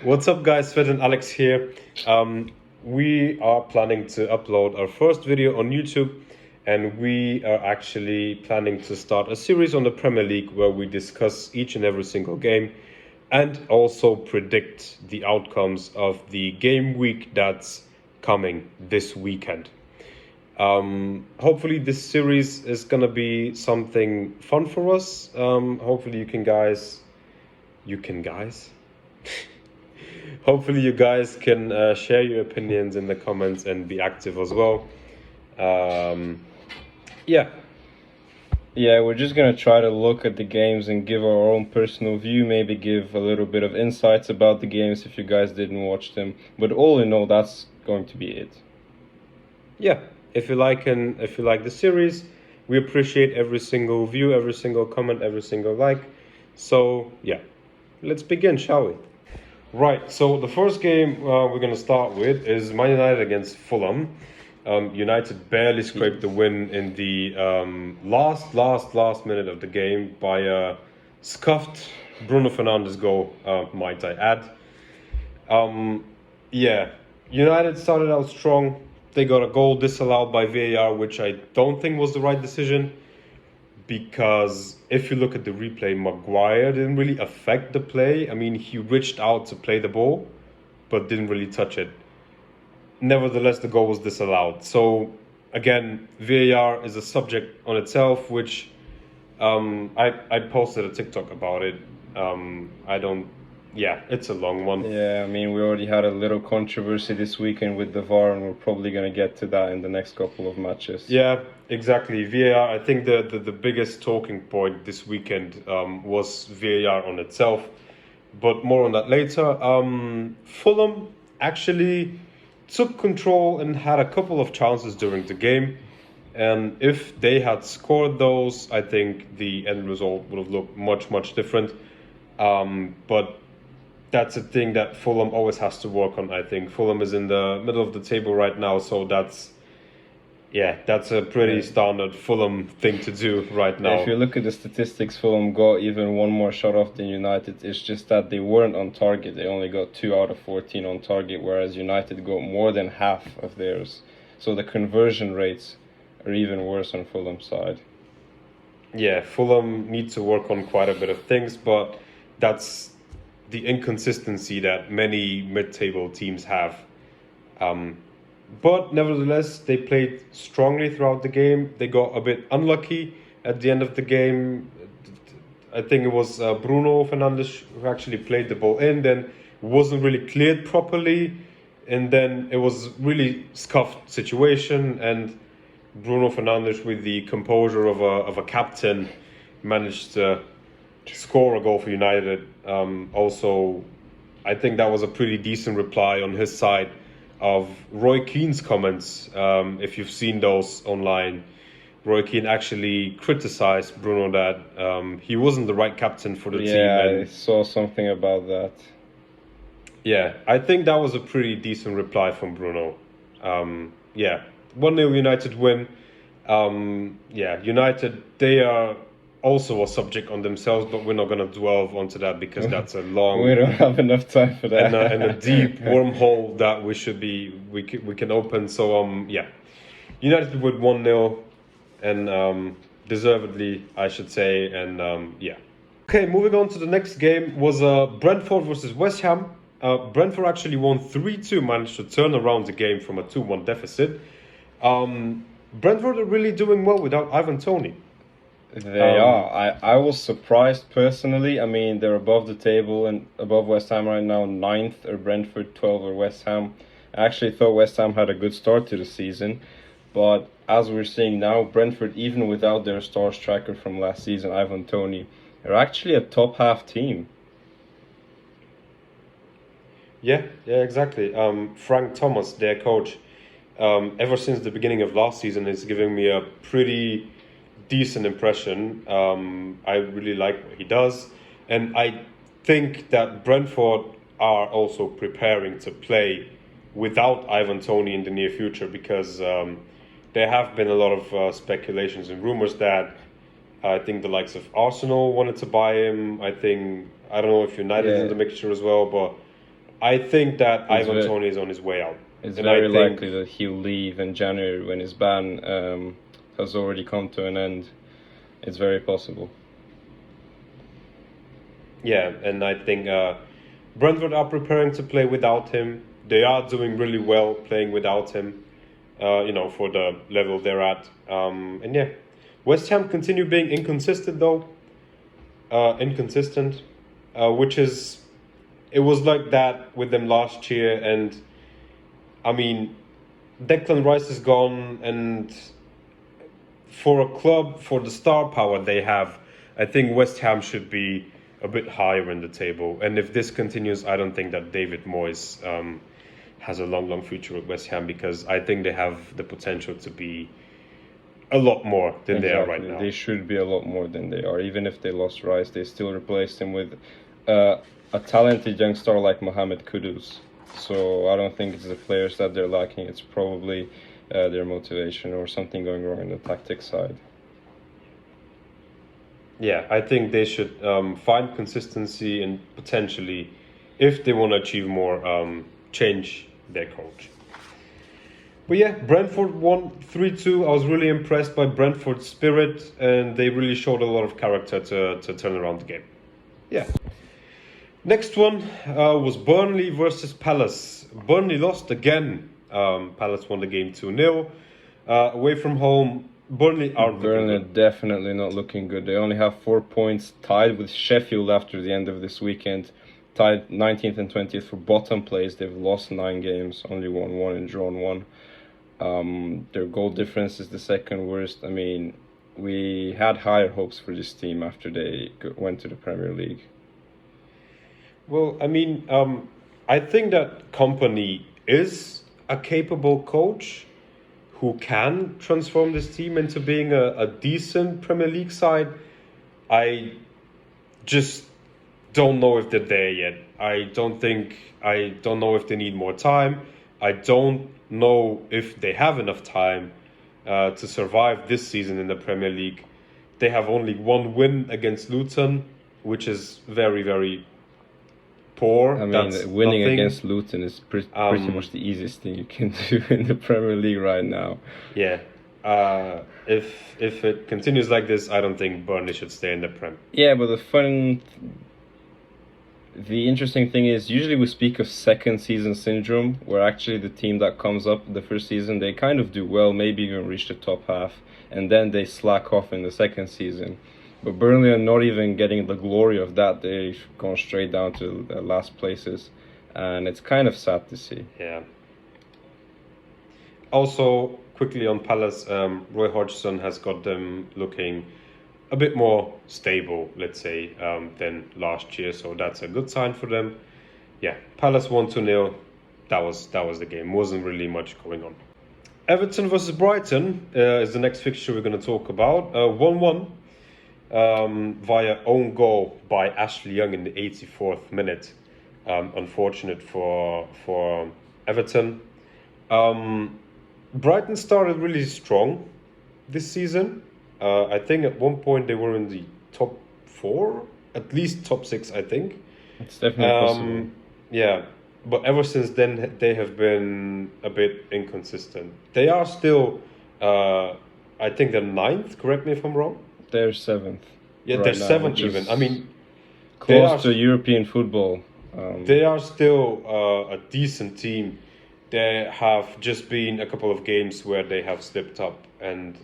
What's up, guys? Sven and Aleks here. We are planning to upload our first video on YouTube, and we are actually planning to start a series on the Premier League where we discuss each and every single game and also predict the outcomes of the game week that's coming this weekend. Hopefully this series is gonna be something fun for us. Hopefully you can guys. Hopefully you guys can share your opinions in the comments and be active as well. Yeah. Yeah, we're just gonna try to look at the games and give our own personal view, maybe give a little bit of insights about the games if you guys didn't watch them. But all in all, that's going to be it. Yeah. If you like the series, we appreciate every single view, every single comment, every single like. So yeah, let's begin, shall we? Right, so the first game we're going to start with is Man United against Fulham. United barely scraped the win in the last minute of the game by a scuffed Bruno Fernandes goal, might I add. Yeah, United started out strong. They got a goal disallowed by VAR, which I don't think was the right decision. Because if you look at the replay, Maguire didn't really affect the play. I mean, he reached out to play the ball, but didn't really touch it. Nevertheless, the goal was disallowed. So, again, VAR is a subject on itself, which I posted a TikTok about it. It's a long one. Yeah, I mean, we already had a little controversy this weekend with the VAR, and we're probably going to get to that in the next couple of matches. Yeah, exactly. VAR, I think the biggest talking point this weekend was VAR on itself, but more on that later. Fulham actually took control and had a couple of chances during the game, and if they had scored those, I think the end result would have looked much different. But that's a thing that Fulham always has to work on, I think. Fulham is in the middle of the table right now, so that's a pretty standard Fulham thing to do right now. If you look at the statistics, Fulham got even one more shot off than United. It's just that they weren't on target. They only got 2 out of 14 on target, whereas United got more than half of theirs. So the conversion rates are even worse on Fulham's side. Yeah, Fulham need to work on quite a bit of things, but that's the inconsistency that many mid-table teams have. But nevertheless, they played strongly throughout the game. They got a bit unlucky at the end of the game. I think it was Bruno Fernandes who actually played the ball in, then wasn't really cleared properly, and then it was really scuffed situation, and Bruno Fernandes, with the composure of a captain, managed to score a goal for United. Also, I think that was a pretty decent reply on his side of Roy Keane's comments. If you've seen those online, Roy Keane actually criticized Bruno that he wasn't the right captain for the team. Yeah, I saw something about that. Yeah, I think that was a pretty decent reply from Bruno. 1-0 United win. United, they are also a subject on themselves, but we're not going to dwell onto that because that's a long... We don't have enough time for that. and a deep wormhole that we can open. So, United with 1-0 and deservedly, I should say. And, Okay, moving on to the next game was Brentford versus West Ham. Brentford actually won 3-2, managed to turn around the game from a 2-1 deficit. Brentford are really doing well without Ivan Toney. They are. I was surprised personally. I mean, they're above the table and above West Ham right now. 9th are Brentford, 12 are West Ham. I actually thought West Ham had a good start to the season. But as we're seeing now, Brentford, even without their star striker from last season, Ivan Toney, are actually a top half team. Yeah, exactly. Frank Thomas, their coach, ever since the beginning of last season, is giving me a pretty decent impression. I really like what he does, and I think that Brentford are also preparing to play without Ivan Toney in the near future, because there have been a lot of speculations and rumors that I think the likes of Arsenal wanted to buy him. I don't know if United is in the mixture as well, but I think that It's Ivan ve- Toney is on his way out. It's And I very think, likely that he'll leave in January when his ban has already come to an end. It's very possible. yeah, and I think Brentford are preparing to play without him. They are doing really well playing without him, for the level they're at. And yeah, West Ham continue being inconsistent though. Which is, it was like that with them last year. And I mean, Declan Rice is gone, and for a club, for the star power they have, I think West Ham should be a bit higher in the table. And if this continues, I don't think that David Moyes has a long future with West Ham, because I think they have the potential to be a lot more than they are right now. They should be a lot more than they are. Even if they lost Rice, they still replaced him with a talented young star like Mohamed Kudus. So I don't think it's the players that they're lacking. It's probably their motivation or something going wrong in the tactics side. Yeah, I think they should find consistency and potentially, if they want to achieve more, change their coach. But yeah, Brentford won 3-2. I was really impressed by Brentford's spirit, and they really showed a lot of character to turn around the game. Yeah. Next one was Burnley versus Palace. Burnley lost again. Palace won the game 2-0. Away from home, Burnley aren't Burnley looking good. definitely not looking good. They only have 4 points, tied with Sheffield after the end of this weekend. Tied 19th and 20th for bottom place. They've lost 9 games, only won 1 and drawn 1. Their goal difference is the second worst. I mean, we had higher hopes for this team after they went to the Premier League. Well, I mean, I think that Company is a capable coach who can transform this team into being a decent Premier League side. I just don't know if they're there yet. I don't know if they need more time. I don't know if they have enough time to survive this season in the Premier League. They have only 1 win against Luton, which is very, very poor. I mean, That's winning nothing. against Luton is pretty much the easiest thing you can do in the Premier League right now. Yeah. If it continues like this, I don't think Burnley should stay in the Prem. Yeah, but the interesting thing is, usually we speak of second season syndrome, where actually the team that comes up the first season, they kind of do well, maybe even reach the top half, and then they slack off in the second season. But Burnley are not even getting the glory of that. They've gone straight down to last places, and it's kind of sad to see. Yeah. Also, quickly on Palace, Roy Hodgson has got them looking a bit more stable, let's say, than last year. So that's a good sign for them. Yeah, Palace won 2-0. That was the game. Wasn't really much going on. Everton versus Brighton is the next fixture we're going to talk about. 1-1 via own goal by Ashley Young in the 84th minute. Unfortunate for Everton. Brighton started really strong this season. I think at one point they were in the top 4, at least top 6, I think. It's definitely possible. Yeah, but ever since then they have been a bit inconsistent. They are still, I think they're 9th, correct me if I'm wrong. They're 7th. Yeah, right they're now, 7th which even. is I mean, close to European football. They are still a decent team. There have just been a couple of games where they have slipped up, and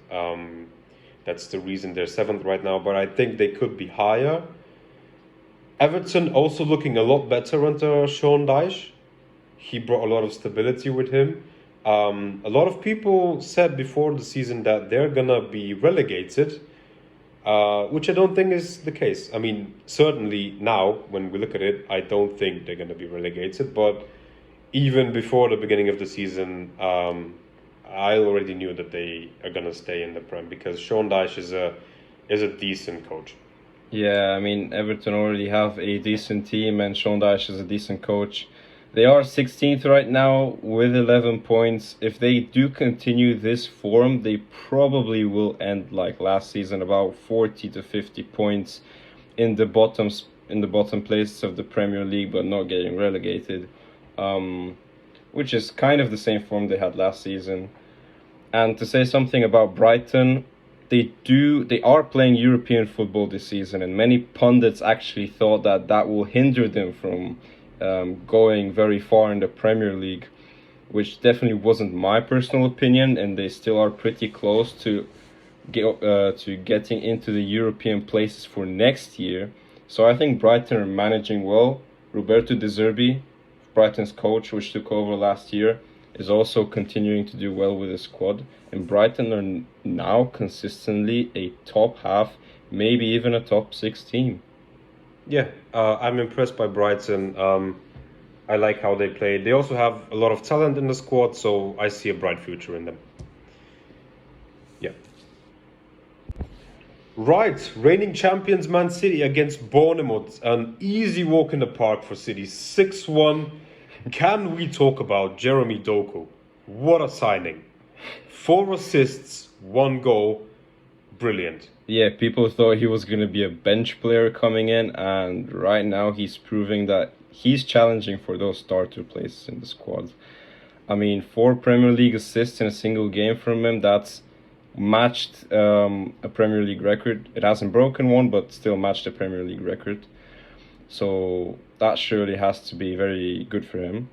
that's the reason they're 7th right now. But I think they could be higher. Everton also looking a lot better under Sean Dyche. He brought a lot of stability with him. A lot of people said before the season that they're gonna be relegated, which I don't think is the case. I mean, certainly now when we look at it, I don't think they're gonna be relegated. But even before the beginning of the season, I already knew that they are gonna stay in the Prem, because Sean Dyche is a decent coach. Yeah, I mean, Everton already have a decent team, and Sean Dyche is a decent coach. They are 16th right now with 11 points. If they do continue this form, they probably will end like last season, about 40 to 50 points in the bottom places of the Premier League, but not getting relegated. which is kind of the same form they had last season. And to say something about Brighton, they are playing European football this season, and many pundits actually thought that will hinder them from going very far in the Premier League, which definitely wasn't my personal opinion, and they still are pretty close to getting into the European places for next year. So I think Brighton are managing well. Roberto De Zerbi, Brighton's coach, which took over last year, is also continuing to do well with the squad. And Brighton are now consistently a top half, maybe even a top 6 team. Yeah, I'm impressed by Brighton. I like how they play. They also have a lot of talent in the squad, so I see a bright future in them. Yeah. Right, reigning champions Man City against Bournemouth. An easy walk in the park for City, 6-1. Can we talk about Jeremy Doku? What a signing. 4 assists, 1 goal. Brilliant. Yeah, people thought he was going to be a bench player coming in, and right now he's proving that he's challenging for those starter places in the squad. I mean, 4 Premier League assists in a single game from him, that's matched a Premier League record. It hasn't broken one, but still matched a Premier League record. So that surely has to be very good for him.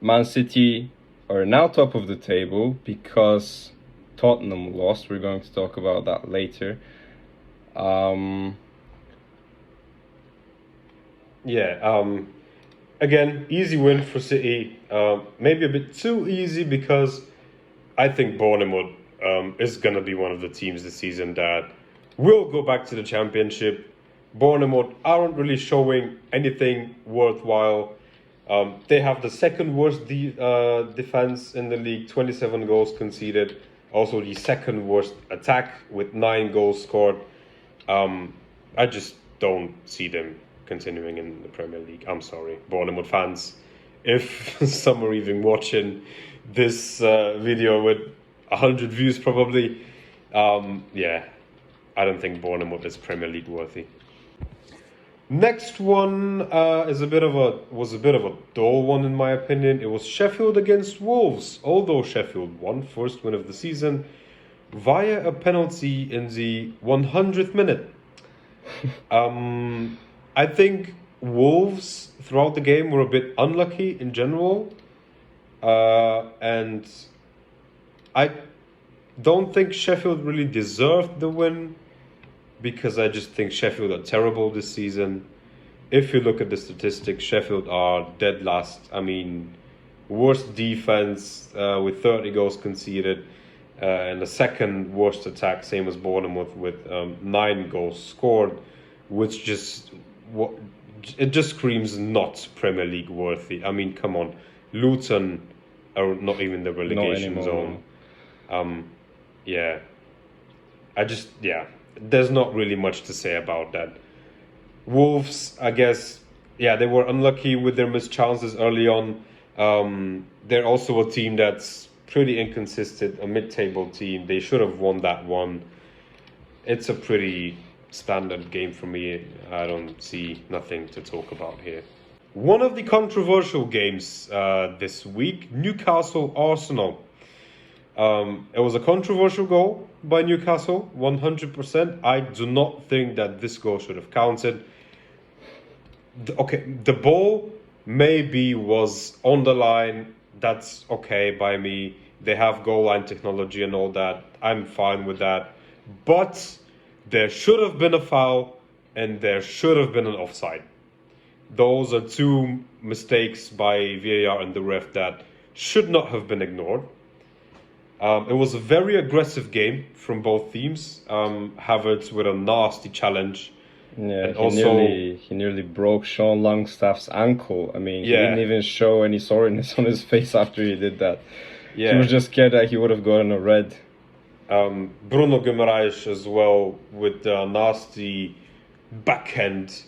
Man City are now top of the table because Tottenham lost. We're going to talk about that later. Again, easy win for City. Maybe a bit too easy because I think Bournemouth is going to be one of the teams this season that will go back to the Championship. Bournemouth aren't really showing anything worthwhile. They have the second worst defense in the league, 27 goals conceded. Also the second worst attack with 9 goals scored. I just don't see them continuing in the Premier League. I'm sorry, Bournemouth fans. If some are even watching this video with 100 views probably, I don't think Bournemouth is Premier League worthy. Next one was a bit of a dull one in my opinion. It was Sheffield against Wolves. Although Sheffield won, first win of the season, via a penalty in the 100th minute. I think Wolves throughout the game were a bit unlucky in general, and I don't think Sheffield really deserved the win, because I just think Sheffield are terrible this season. If you look at the statistics, Sheffield are dead last. I mean, worst defense with 30 goals conceded, and the second worst attack, same as Bournemouth, with 9 goals scored, which just screams not Premier League worthy. I mean, come on, Luton are not even in the relegation zone. There's not really much to say about that. Wolves, I guess, they were unlucky with their missed chances early on. They're also a team that's pretty inconsistent, a mid-table team. They should have won that one. It's a pretty standard game for me. I don't see nothing to talk about here. One of the controversial games this week, Newcastle Arsenal. It was a controversial goal by Newcastle, 100%. I do not think that this goal should have counted. The ball maybe was on the line. That's okay by me. They have goal line technology and all that. I'm fine with that. But there should have been a foul and there should have been an offside. Those are 2 mistakes by VAR and the ref that should not have been ignored. It was a very aggressive game from both teams. Havertz with a nasty challenge. Yeah, and he nearly broke Sean Longstaff's ankle. I mean, he didn't even show any soreness on his face after he did that. Yeah. He was just scared that he would have gotten a red. Bruno Guimaraes as well with a nasty backhand.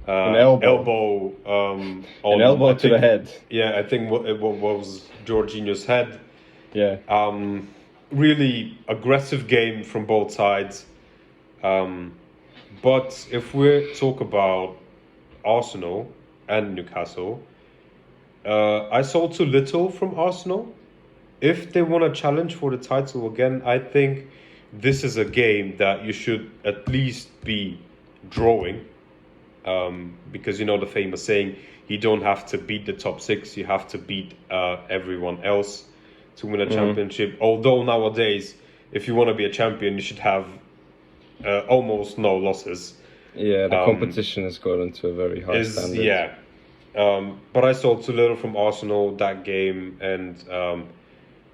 An elbow. An elbow to the head. Yeah, I think it was Jorginho's head. Yeah. Really aggressive game from both sides. But if we talk about Arsenal and Newcastle, I saw too little from Arsenal. If they want to challenge for the title again, I think this is a game that you should at least be drawing. Because you know the famous saying, you don't have to beat the top six, you have to beat everyone else to win a championship. Although nowadays, if you want to be a champion, you should have almost no losses. Yeah, the competition has gotten to a very high standard. Yeah. But I saw too little from Arsenal that game, and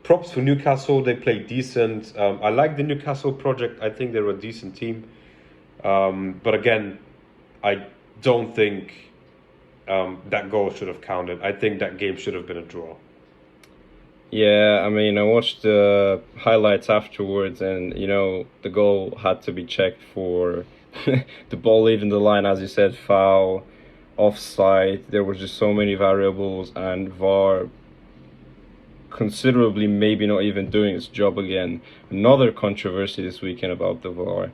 props for Newcastle. They played decent. I like the Newcastle project. I think they're a decent team. But again, I don't think that goal should have counted. I think that game should have been a draw. Yeah, I mean, I watched the highlights afterwards, and the goal had to be checked for the ball leaving the line, as you said, foul, offside. There were just so many variables, and VAR considerably maybe not even doing its job again. Another controversy this weekend about the VAR.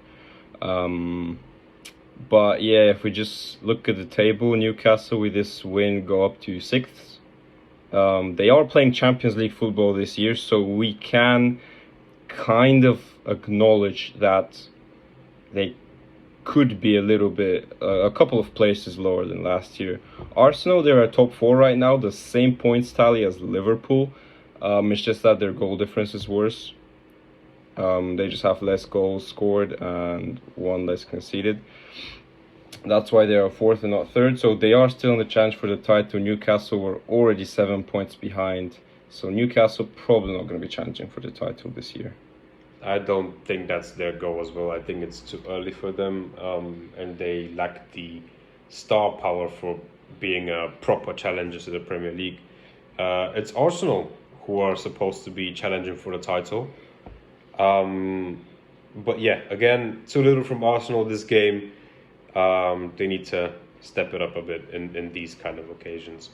But yeah, if we just look at the table, Newcastle with this win go up to 6th. They are playing Champions League football this year, so we can kind of acknowledge that they could be a couple of places lower than last year. Arsenal, they're at top 4 right now, the same points tally as Liverpool. It's just that their goal difference is worse. They just have less goals scored and one less conceded. That's why they are 4th and not 3rd. So they are still in the chance for the title. Newcastle were already 7 points behind. So Newcastle probably not going to be challenging for the title this year. I don't think that's their goal as well. I think it's too early for them, and they lack the star power for being a proper challenger to the Premier League. It's Arsenal who are supposed to be challenging for the title. But yeah, again, too little from Arsenal this game. They need to step it up a bit in these kind of occasions.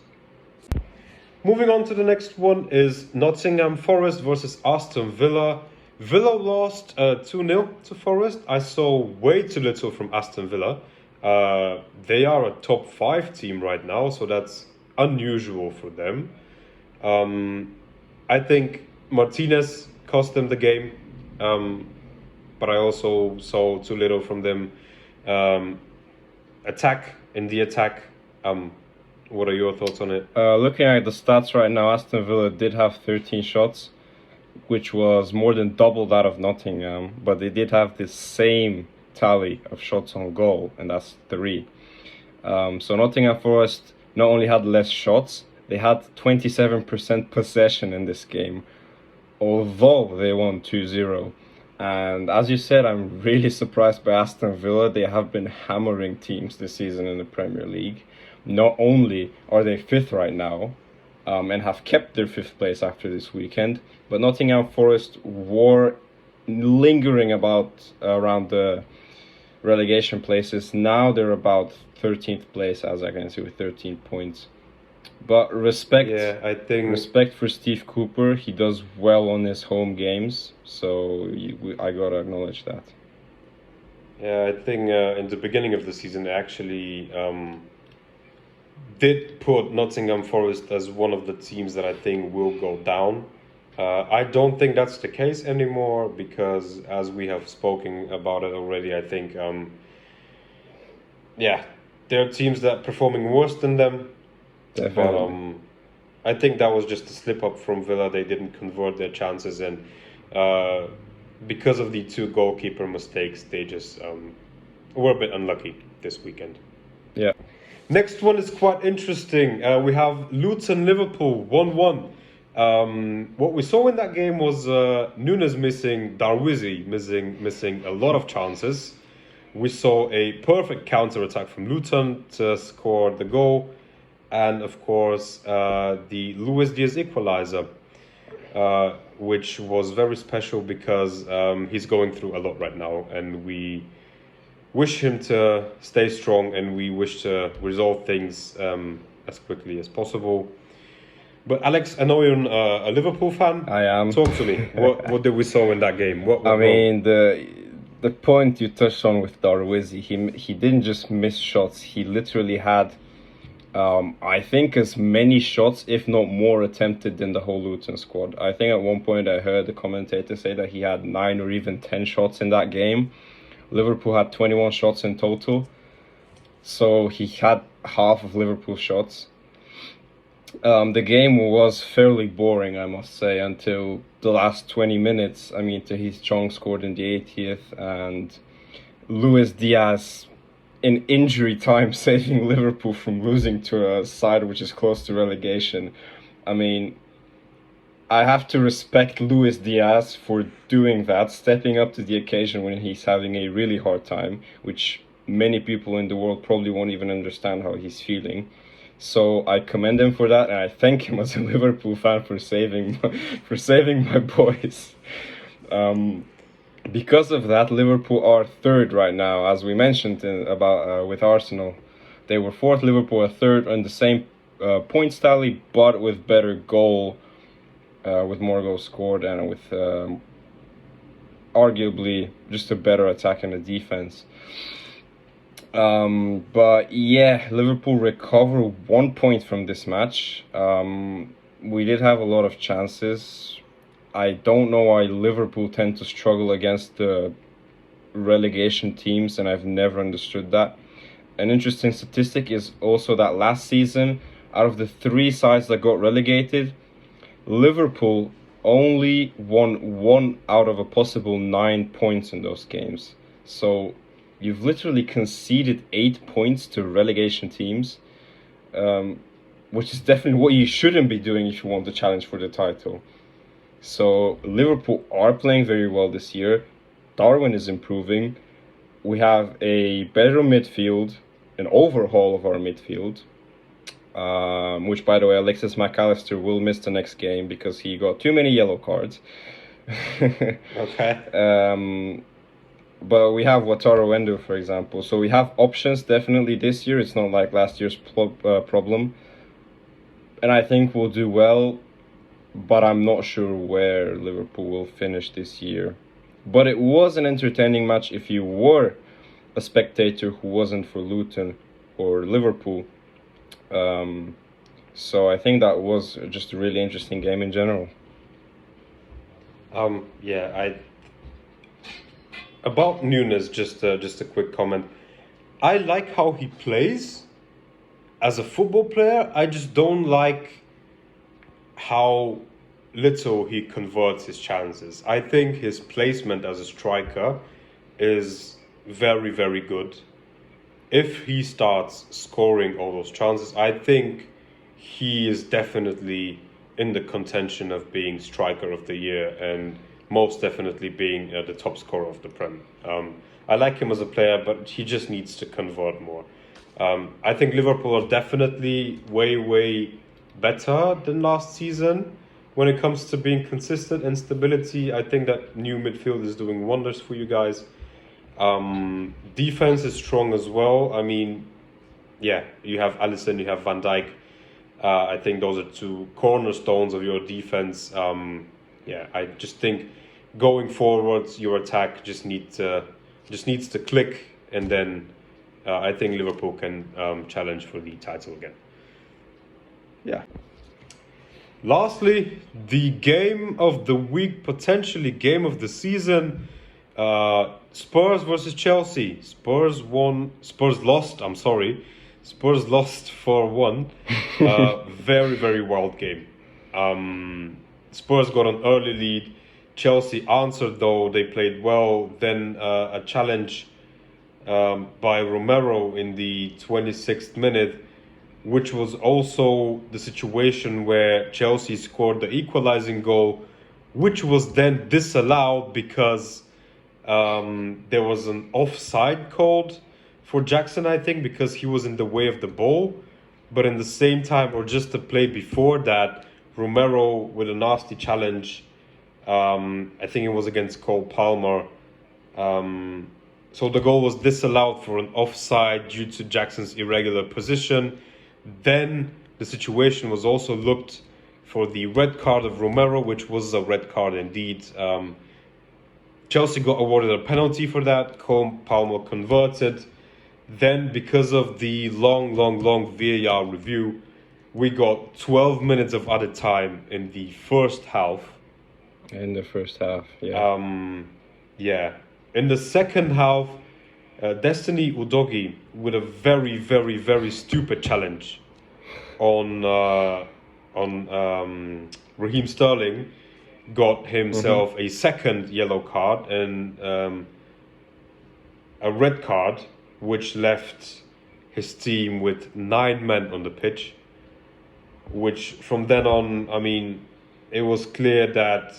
Moving on to the next one is Nottingham Forest versus Aston Villa. Villa lost 2-0 to Forest. I saw way too little from Aston Villa. They are a top 5 team right now, so that's unusual for them. I think Martinez cost them the game, but I also saw too little from them. Attack. What are your thoughts on it? Looking at the stats right now, Aston Villa did have 13 shots, which was more than double that of Nottingham, but they did have the same tally of shots on goal, and that's 3. So Nottingham Forest not only had less shots, they had 27% possession in this game, although they won 2-0. And as you said, I'm really surprised by Aston Villa. They have been hammering teams this season in the Premier League. Not only are they 5th right now, and have kept their 5th place after this weekend, but Nottingham Forest were lingering around the relegation places. Now they're about 13th place, as I can see, with 13 points. But respect for Steve Cooper. He does well on his home games, so I gotta acknowledge that. Yeah, I think in the beginning of the season, they actually did put Nottingham Forest as one of the teams that I think will go down. I don't think that's the case anymore because, as we have spoken about it already, I think, there are teams that are performing worse than them. Definitely. But I think that was just a slip up from Villa. They didn't convert their chances, and because of the 2 goalkeeper mistakes, they just were a bit unlucky this weekend. Yeah. Next one is quite interesting. We have Luton Liverpool 1-1. What we saw in that game was Nunes missing, Darwizi missing a lot of chances. We saw a perfect counter-attack from Luton to score the goal. And of course, the Luis Diaz equalizer, which was very special because he's going through a lot right now, and we wish him to stay strong, and we wish to resolve things as quickly as possible. But Aleks, I know you're a Liverpool fan. I am. Talk to me. What did we saw in that game? The point you touched on with Darwizi, he didn't just miss shots. He literally had I think as many shots, if not more, attempted than the whole Luton squad. I think at one point I heard the commentator say that he had 9 or even 10 shots in that game. Liverpool had 21 shots in total, so he had half of Liverpool's shots. The game was fairly boring, I must say, until the last 20 minutes. I mean, Tahith Chong scored in the 80th, and Luis Diaz in injury time saving Liverpool from losing to a side which is close to relegation. I mean, I have to respect Luis Diaz for doing that, stepping up to the occasion when he's having a really hard time, which many people in the world probably won't even understand how he's feeling. So I commend him for that, and I thank him as a Liverpool fan for saving my boys. Because of that, Liverpool are third right now, as we mentioned with Arsenal. They were fourth, Liverpool are third on the same points tally, but with better goal, with more goals scored, and with arguably just a better attack and a defense. But yeah, Liverpool recover 1 point from this match. We did have a lot of chances. I don't know why Liverpool tend to struggle against the relegation teams, and I've never understood that. An interesting statistic is also that last season, out of the 3 sides that got relegated, Liverpool only won 1 out of a possible 9 points in those games. So you've literally conceded 8 points to relegation teams, which is definitely what you shouldn't be doing if you want to challenge for the title. So Liverpool are playing very well this year. Darwin is improving. We have a better midfield, an overhaul of our midfield, which, by the way, Alexis McAllister will miss the next game because he got too many yellow cards. Okay. But we have Wataru Endo, for example. So we have options definitely this year. It's not like last year's problem. And I think we'll do well, but I'm not sure where Liverpool will finish this year. But it was an entertaining match if you were a spectator who wasn't for Luton or Liverpool. So I think that was just a really interesting game in general. About Nunes, just a quick comment. I like how he plays as a football player. I just don't like how little he converts his chances. I think his placement as a striker is very, very good. If he starts scoring all those chances, I think he is definitely in the contention of being striker of the year and most definitely being the top scorer of the Prem. I like him as a player, but he just needs to convert more. I think Liverpool are definitely way, way better than last season when it comes to being consistent and stability. I think that new midfield is doing wonders for you guys. Defense is strong as well. I mean, yeah, you have Alisson, you have Van Dijk. I think those are 2 cornerstones of your defense. I just think going forwards, your attack just needs to click, and then I think Liverpool can challenge for the title again. Yeah. Lastly, the game of the week, potentially game of the season. Spurs versus Chelsea. Spurs lost 4-1. Very, very wild game. Spurs got an early lead. Chelsea answered, though. They played well. Then a challenge by Romero in the 26th minute, which was also the situation where Chelsea scored the equalizing goal, which was then disallowed because there was an offside called for Jackson, I think, because he was in the way of the ball. But in the same time, or just the play before that, Romero with a nasty challenge, I think it was against Cole Palmer. So the goal was disallowed for an offside due to Jackson's irregular position. Then the situation was also looked for the red card of Romero, which was a red card indeed. Chelsea got awarded a penalty for that. Cole Palmer converted. Then, because of the long VAR review, we got 12 minutes of added time in the first half. In the first half, yeah. Yeah. In the second half, Destiny Udogi with a very stupid challenge on Raheem Sterling got himself a second yellow card and a red card, which left his team with 9 men on the pitch. Which from then on, I mean, it was clear that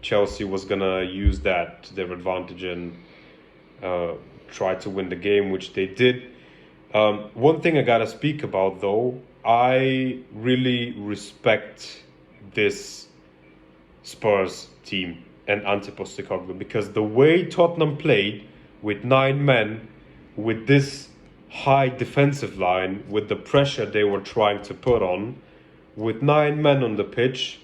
Chelsea was gonna use that to their advantage and try to win the game, which they did. One thing I gotta speak about though, I really respect this Spurs team and Ante Postecoglou, because the way Tottenham played with 9 men, with this high defensive line, with the pressure they were trying to put on, with 9 men on the pitch,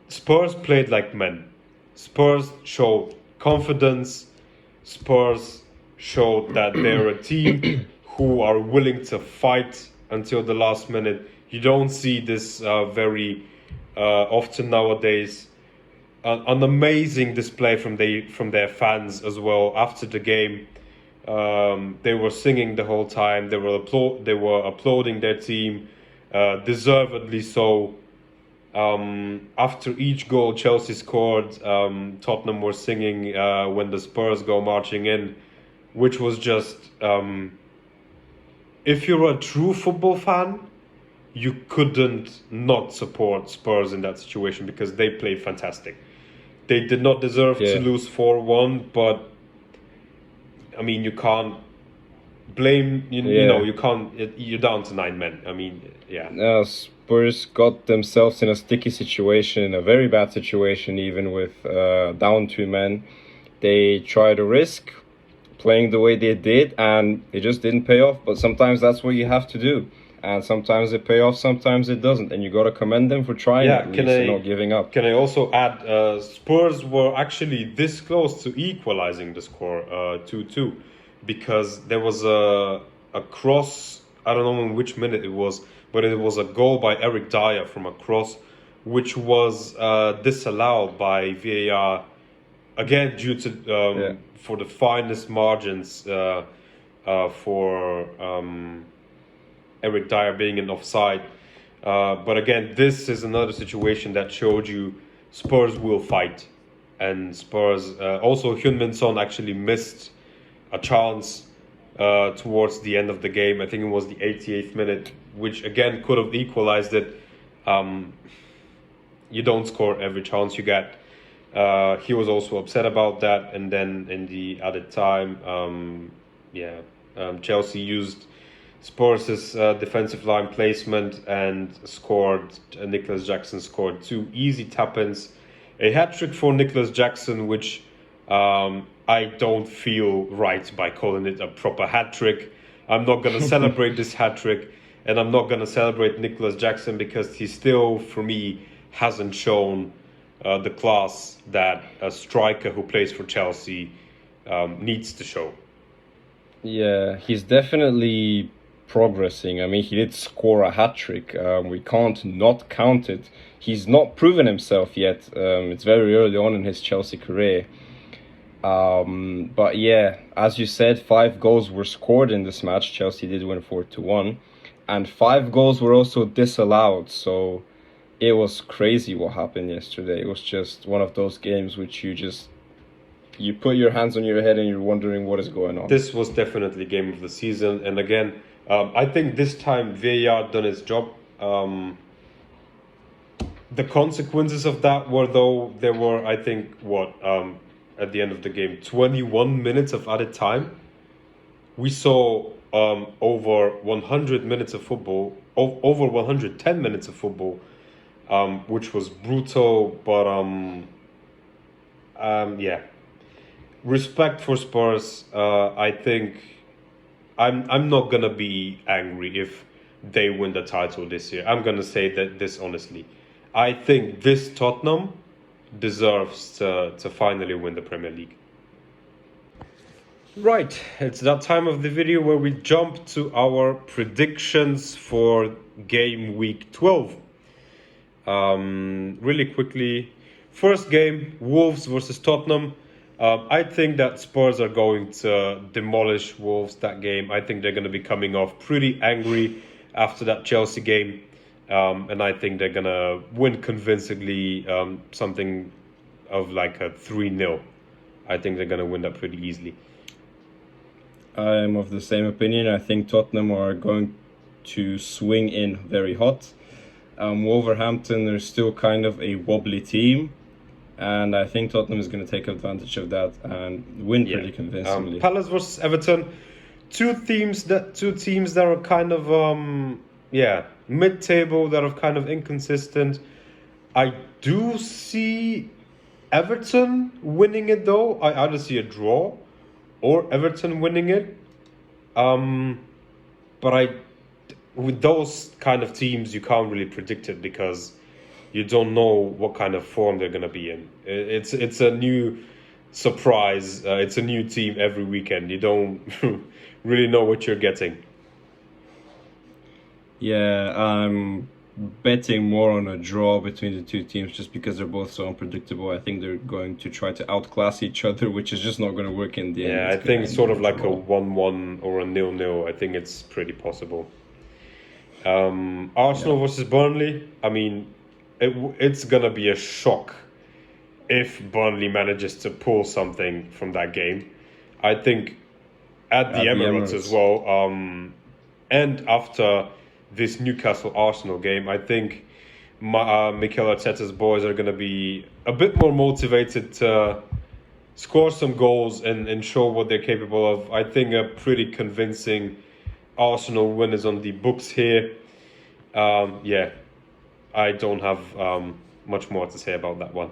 Spurs played like men. Spurs showed confidence. Spurs showed that they're a team who are willing to fight until the last minute. You don't see this very often nowadays. An amazing display from their fans as well after the game. They were singing the whole time. They were applauding their team, deservedly so. After each goal Chelsea scored, Tottenham were singing when the Spurs go marching in, which was just, if you're a true football fan, you couldn't not support Spurs in that situation because they played fantastic. They did not deserve to lose 4-1, but I mean, you can't blame, you know, you can't, you're down to 9 men. I mean, yeah. Spurs got themselves in a sticky situation, a very bad situation, even with down 2 men. They tried to risk playing the way they did, and it just didn't pay off. But sometimes that's what you have to do. And sometimes it pays off, sometimes it doesn't. And you got to commend them for trying at least and not giving up. Can I also add, Spurs were actually this close to equalizing the score 2-2. Because there was a cross, I don't know in which minute it was, but it was a goal by Eric Dyer from a cross, which was disallowed by VAR, again due to for the finest margins for Eric Dyer being in offside. But again, this is another situation that showed you Spurs will fight. And Spurs, also Heung-min Son actually missed a chance towards the end of the game. I think it was the 88th minute, which again could have equalized it. You don't score every chance you get. He was also upset about that. And then in the added time, Chelsea used Spurs' defensive line placement and scored. Nicholas Jackson scored 2 easy tap-ins. A hat-trick for Nicholas Jackson, which I don't feel right by calling it a proper hat-trick. I'm not going to celebrate this hat-trick, and I'm not going to celebrate Nicholas Jackson because he still, for me, hasn't shown the class that a striker who plays for Chelsea needs to show. Yeah, he's definitely progressing. I mean, he did score a hat-trick. We can't not count it. He's not proven himself yet. It's very early on in his Chelsea career. But yeah, as you said, 5 goals were scored in this match. Chelsea did win 4-1. And 5 goals were also disallowed. So it was crazy what happened yesterday. It was just one of those games which you put your hands on your head and you're wondering what is going on. This was definitely game of the season. And again, I think this time VAR done its job. The consequences of that were, though, there were, I think, at the end of the game, 21 minutes of added time. We saw over 100 minutes of football, over 110 minutes of football, which was brutal. But respect for Spurs. I think I'm not gonna be angry if they win the title this year. I'm gonna say that this honestly. I think this Tottenham deserves to finally win the Premier League. Right, it's that time of the video where we jump to our predictions for game week 12. Really quickly, first game, Wolves versus Tottenham. I think that Spurs are going to demolish Wolves that game. I think they're going to be coming off pretty angry after that Chelsea game. And I think they're going to win convincingly, something of like a 3-0. I think they're going to win that pretty easily. I am of the same opinion. I think Tottenham are going to swing in very hot. Wolverhampton are still kind of a wobbly team, and I think Tottenham is going to take advantage of that and win pretty convincingly. Palace versus Everton, two teams that are kind of mid-table, that are kind of inconsistent. I do see Everton winning it though. I either see a draw or Everton winning it. But with those kind of teams, you can't really predict it because you don't know what kind of form they're going to be in. It's a new surprise. It's a new team every weekend. You don't really know what you're getting. Yeah, I'm betting more on a draw between the two teams just because they're both so unpredictable. I think they're going to try to outclass each other, which is just not going to work in the end. Yeah, I think sort of like a 1-1 or a 0-0. I think it's pretty possible. Arsenal versus Burnley. I mean, it's gonna be a shock if Burnley manages to pull something from that game. I think at the Emirates as well, and after this Newcastle Arsenal game, I think Mikel Arteta's boys are gonna be a bit more motivated to score some goals and show what they're capable of. I think a pretty convincing Arsenal win is on the books here. I don't have much more to say about that one.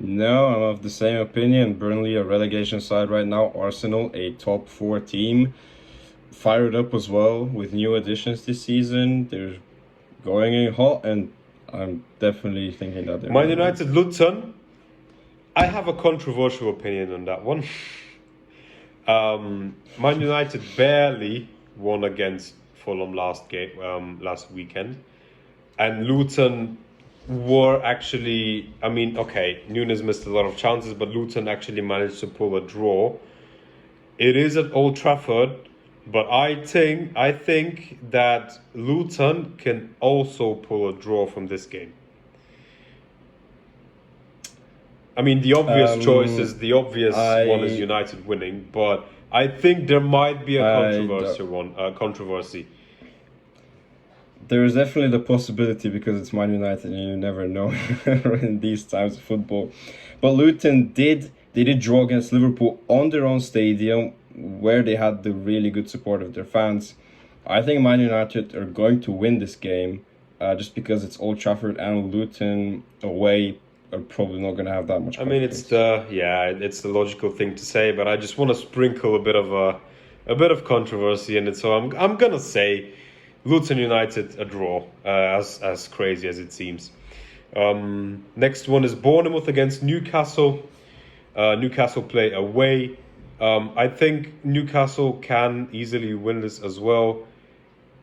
No, I'm of the same opinion. Burnley, a relegation side right now. Arsenal, a top 4 team. Fired up as well with new additions this season. They're going in hot, and I'm definitely thinking that they're Man United, Luton. I have a controversial opinion on that one. Man United barely won against Fulham last weekend, and Luton were actually. I mean, okay, Nunes missed a lot of chances, but Luton actually managed to pull a draw. It is at Old Trafford, but I think that Luton can also pull a draw from this game. I mean, the obvious one is United winning, but I think there might be a controversy. There is definitely the possibility because it's Man United and you never know in these times of football. But Luton did draw against Liverpool on their own stadium where they had the really good support of their fans. I think Man United are going to win this game just because it's Old Trafford and Luton away are probably not going to have that much confidence. I mean, it's the logical thing to say, but I just want to sprinkle a bit of controversy in it. So I'm gonna say Luton United a draw, as crazy as it seems. Next one is Bournemouth against Newcastle. Newcastle play away. I think Newcastle can easily win this as well.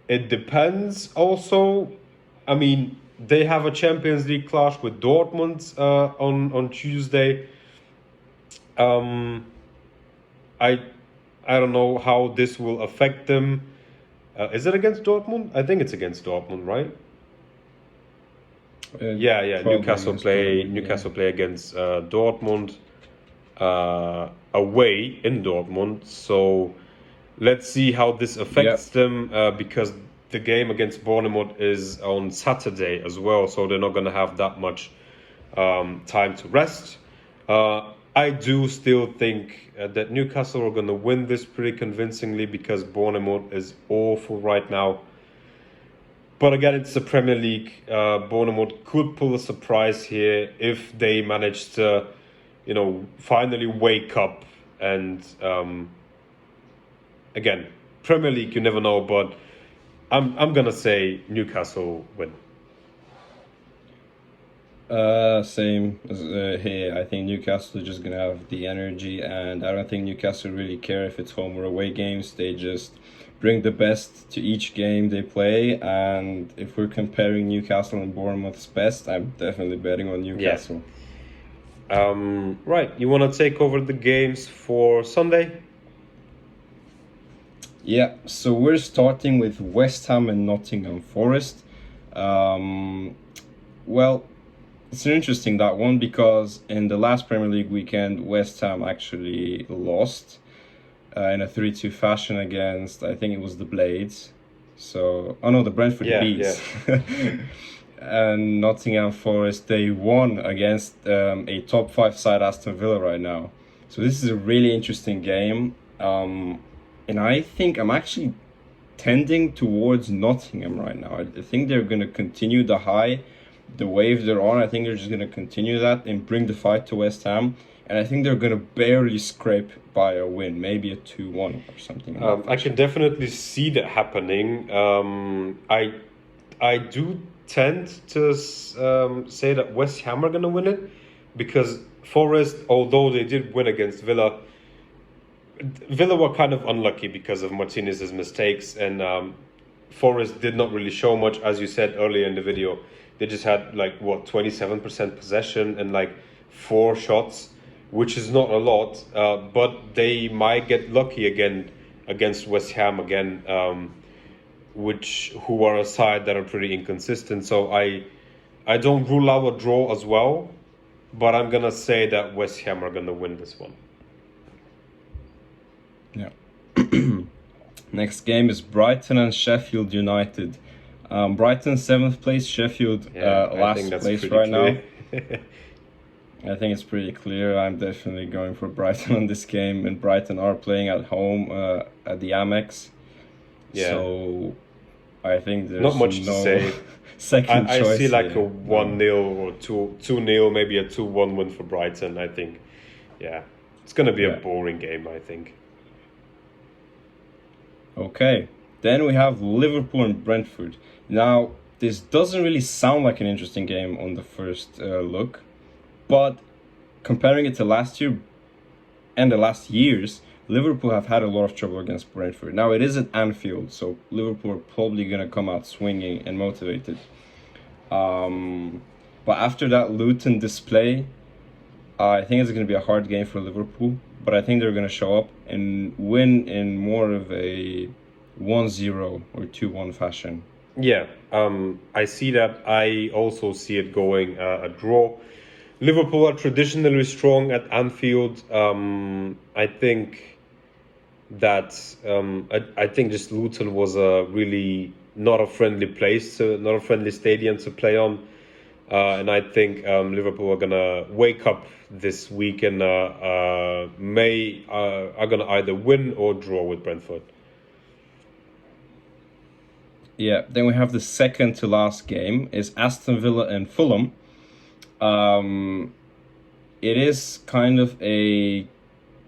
It depends also. I mean, they have a Champions League clash with Dortmund on Tuesday. I don't know how this will affect them. Is it against Dortmund? I think it's against Dortmund, right? Newcastle play against Dortmund away in Dortmund. So let's see how this affects them because the game against Bournemouth is on Saturday as well, so they're not going to have that much time to rest. I do still think that Newcastle are going to win this pretty convincingly because Bournemouth is awful right now. But again, it's the Premier League. Bournemouth could pull a surprise here if they manage to, finally wake up. And again, Premier League, you never know, but I'm gonna say Newcastle win. Same as here. I think Newcastle are just gonna have the energy, and I don't think Newcastle really care if it's home or away games. They just bring the best to each game they play, and if we're comparing Newcastle and Bournemouth's best, I'm definitely betting on Newcastle. Right, you want to take over the games for Sunday? Yeah, so we're starting with West Ham and Nottingham Forest. Well, it's an interesting that one because in the last Premier League weekend, West Ham actually lost in a 3-2 fashion against, I think it was the Blades. So, oh no, the Brentford Bees. And Nottingham Forest, they won against a top 5 side Aston Villa right now. So this is a really interesting game. And I think I'm actually tending towards Nottingham right now. I think they're going to continue the wave they're on. I think they're just going to continue that and bring the fight to West Ham. And I think they're going to barely scrape by a win, maybe a 2-1 or something. I can definitely see that happening. I do tend to say that West Ham are going to win it because Forest, although they did win against Villa were kind of unlucky because of Martinez's mistakes, and Forest did not really show much, as you said earlier in the video. They just had 27% possession and 4 shots, which is not a lot, but they might get lucky again against West Ham again, who are a side that are pretty inconsistent. So I don't rule out a draw as well, but I'm gonna say that West Ham are gonna win this one. Yeah. Next game is Brighton and Sheffield United. Brighton 7th place, Sheffield last place right now. I think it's pretty clear. I'm definitely going for Brighton on this game, and Brighton are playing at home at the Amex. Yeah. So I think there's not much to say. Second choice. I see a 1-0 or 2-0, maybe a 2-1 win for Brighton. I think, it's gonna be a boring game, I think. Okay, then we have Liverpool and Brentford. Now, this doesn't really sound like an interesting game on the first look, but comparing it to last year and the last years, Liverpool have had a lot of trouble against Brentford. Now, it is at Anfield, so Liverpool are probably going to come out swinging and motivated. But after that Luton display, I think it's going to be a hard game for Liverpool, but I think they're going to show up and win in more of a 1-0 or 2-1 fashion. Yeah, I see that. I also see it going a draw. Liverpool are traditionally strong at Anfield. I think that I think just Luton was a really not a friendly place, not a friendly stadium to play on. And I think Liverpool are gonna wake up this week and are gonna either win or draw with Brentford. Yeah, then we have the second to last game is Aston Villa and Fulham. It is kind of a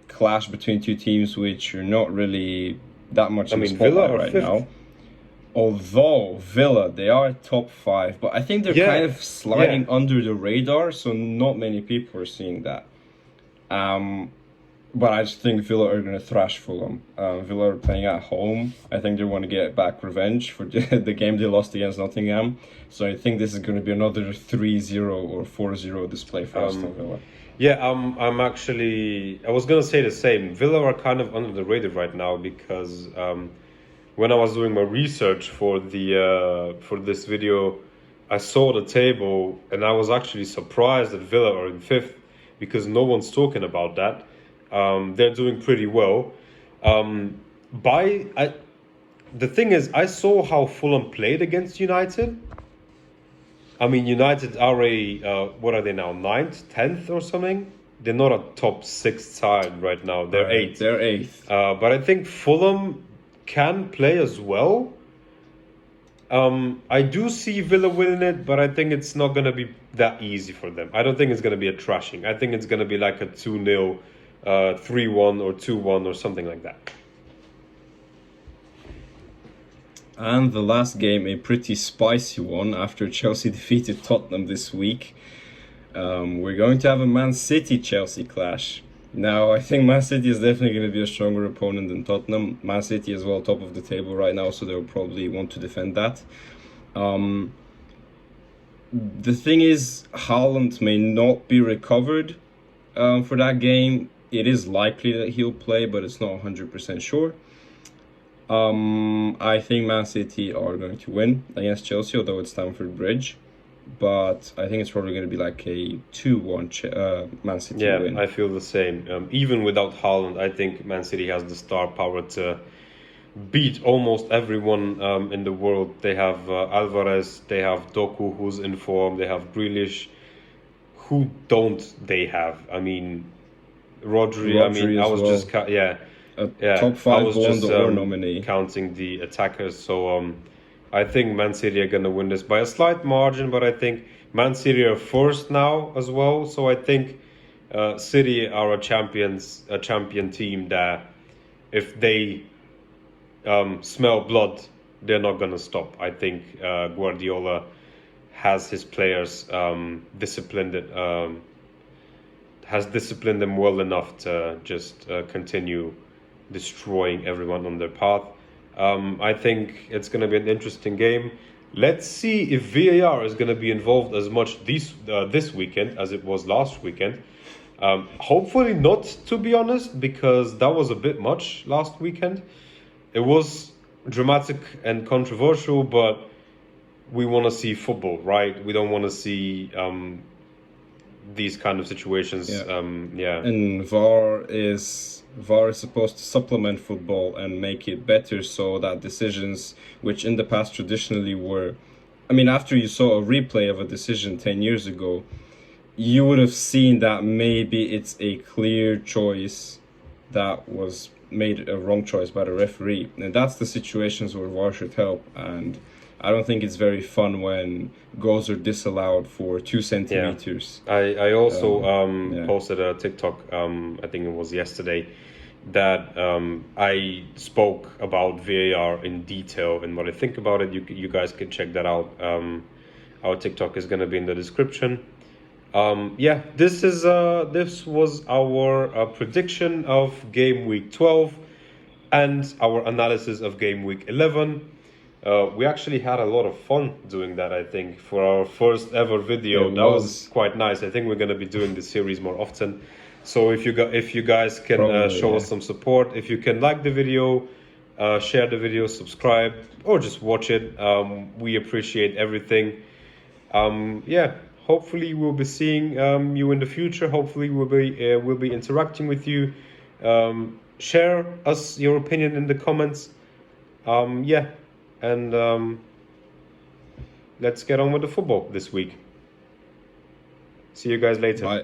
clash between two teams which are not really that much in the spotlight right now. Although Villa, they are top 5, but I think they're kind of sliding under the radar, so not many people are seeing that. But I just think Villa are going to thrash Fulham. Villa are playing at home. I think they want to get back revenge for the game they lost against Nottingham. So I think this is going to be another 3-0 or 4-0 display for Aston Villa. Yeah, I was going to say the same. Villa are kind of under the radar right now because when I was doing my research for this video, I saw the table and I was actually surprised that Villa are in 5th because no one's talking about that. They're doing pretty well. The thing is, I saw how Fulham played against United. I mean, United are what are they now, 9th, 10th or something? They're not a top 6 side right now. They're 8th. They're 8th. But I think Fulham can play as well. I do see Villa winning it, but I think it's not going to be that easy for them. I don't think it's going to be a thrashing. I think it's going to be like a 2-0, 3-1 or 2-1 or something like that. And the last game, a pretty spicy one after Chelsea defeated Tottenham this week. We're going to have a Man City-Chelsea clash. Now, I think Man City is definitely going to be a stronger opponent than Tottenham. Man City as well, top of the table right now, so they'll probably want to defend that. The thing is, Haaland may not be recovered for that game. It is likely that he'll play, but it's not 100% sure. I think Man City are going to win against Chelsea, although it's Stamford Bridge. But I think it's probably going to be like a 2-1 Man City win. Yeah, I feel the same. Even without Haaland, I think Man City has the star power to beat almost everyone in the world. They have Alvarez, they have Doku, who's in form, they have Grealish. Who don't they have? I mean, Rodri. I mean, I was well. just Top 5 Ballon d'Or nominee. Counting the attackers. So I think Man City are gonna win this by a slight margin, but I think Man City are first now as well. So I think City are a champion team that if they smell blood, they're not gonna stop. I think Guardiola has his players disciplined them well enough to just continue destroying everyone on their path. I think it's going to be an interesting game. Let's see if VAR is going to be involved as much this weekend as it was last weekend. Hopefully not, to be honest, because that was a bit much last weekend. It was dramatic and controversial, but we want to see football, right? We don't want to see these kind of situations. And VAR is supposed to supplement football and make it better, so that decisions which in the past traditionally were, I mean, after you saw a replay of a decision 10 years ago, you would have seen that maybe it's a clear choice that was made a wrong choice by the referee. And that's the situations where VAR should help. And I don't think it's very fun when goals are disallowed for 2 centimeters. Yeah. I also posted a TikTok, I think it was yesterday, that I spoke about VAR in detail and what I think about it. You guys can check that out. Our TikTok is going to be in the description. This was our prediction of game week 12 and our analysis of game week 11. We actually had a lot of fun doing that, I think, for our first ever video. That was quite nice. I think we're going to be doing this series more often. So if you guys can show us some support, if you can like the video, share the video, subscribe, or just watch it, we appreciate everything. Hopefully we'll be seeing you in the future. Hopefully we'll be interacting with you. Share us your opinion in the comments. And let's get on with the football this week. See you guys later. Bye.